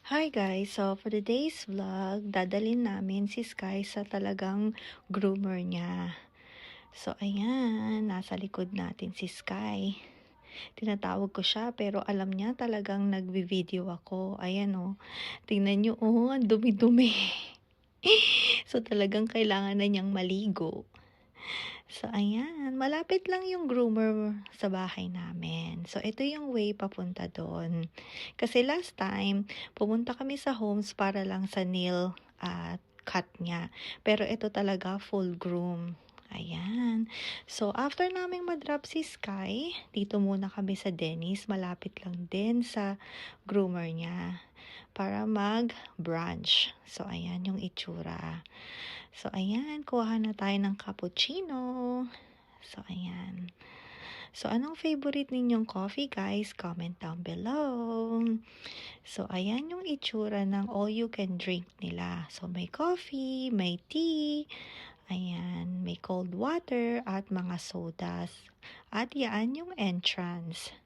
Hi guys! So for today's vlog, dadalhin namin si Sky sa talagang groomer niya. So ayan, nasa likod natin si Sky. Tinatawag ko siya pero alam niya talagang nagvi-video ako. Ayan oh, tingnan niyo oh, ang dumi-dumi. So talagang kailangan na niyang maligo. So ayan, malapit lang yung groomer sa bahay namin. So ito yung way papunta doon. Kasi last time, pumunta kami sa Homes para lang sa nail cut niya. Pero ito talaga full groom. Ayan. So after naming ma-drop si Sky, dito muna kami sa Dennis. Malapit lang din sa groomer niya para mag-brunch. So ayan yung itsura. So, ayan, kuha na tayo ng cappuccino. So, ayan. So, anong favorite ninyong coffee, guys? Comment down below. So, ayan yung itsura ng all you can drink nila. So, may coffee, may tea, ayan, may cold water, at mga sodas. At yan yung entrance.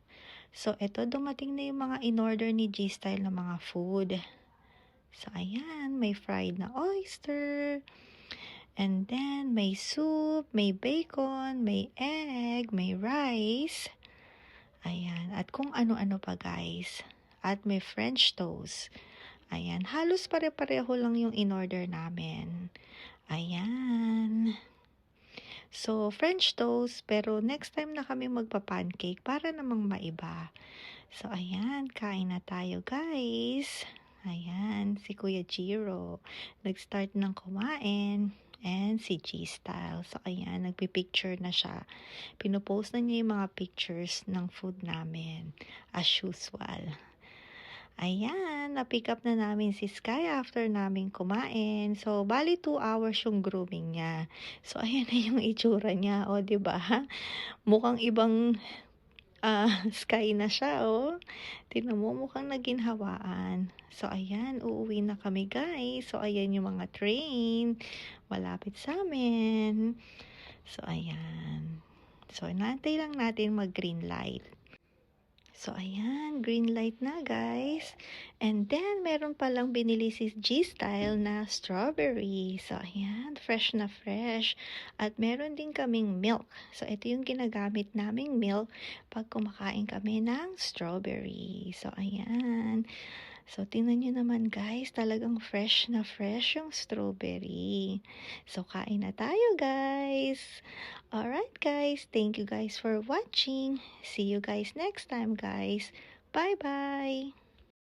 So, eto dumating na yung mga in-order ni G-Style na mga food. So, ayan, may fried na oyster. And then, may soup, may bacon, may egg, may rice. Ayan. At kung ano-ano pa, guys. At may French toast. Ayan. Halos pare-pareho lang yung in-order namin. Ayan. So, French toast. Pero next time na kami magpa-pancake para namang maiba. So, ayan. Kain na tayo, guys. Ayan. Si Kuya Jiro. Nag-start ng kumain. And si G-Style. So, ayan, nagpipicture na siya. Pinopost na niya yung mga pictures ng food namin. As usual. Ayan, na-pick up na namin si Sky after namin kumain. So, bali 2 hours yung grooming niya. So, ayan na yung itsura niya. O, diba? Mukhang ibang Sky na siya, oh. Tingnan mo, mukhang naginhawaan. So, ayan, uuwi na kami, guys. So, ayan yung mga train. Malapit sa amin. So, ayan. So, inaantay lang natin mag-green light. So, ayan, green light na, guys. And then, meron palang binili si G-Style na strawberry. So, ayan, fresh na fresh. At meron din kaming milk. So, ito yung ginagamit naming milk pag kumakain kami ng strawberry. So, ayan. So, tingnan nyo naman, guys. Talagang fresh na fresh yung strawberry. So, kain na tayo, guys. Alright, guys. Thank you, guys, for watching. See you guys next time, guys. Bye-bye.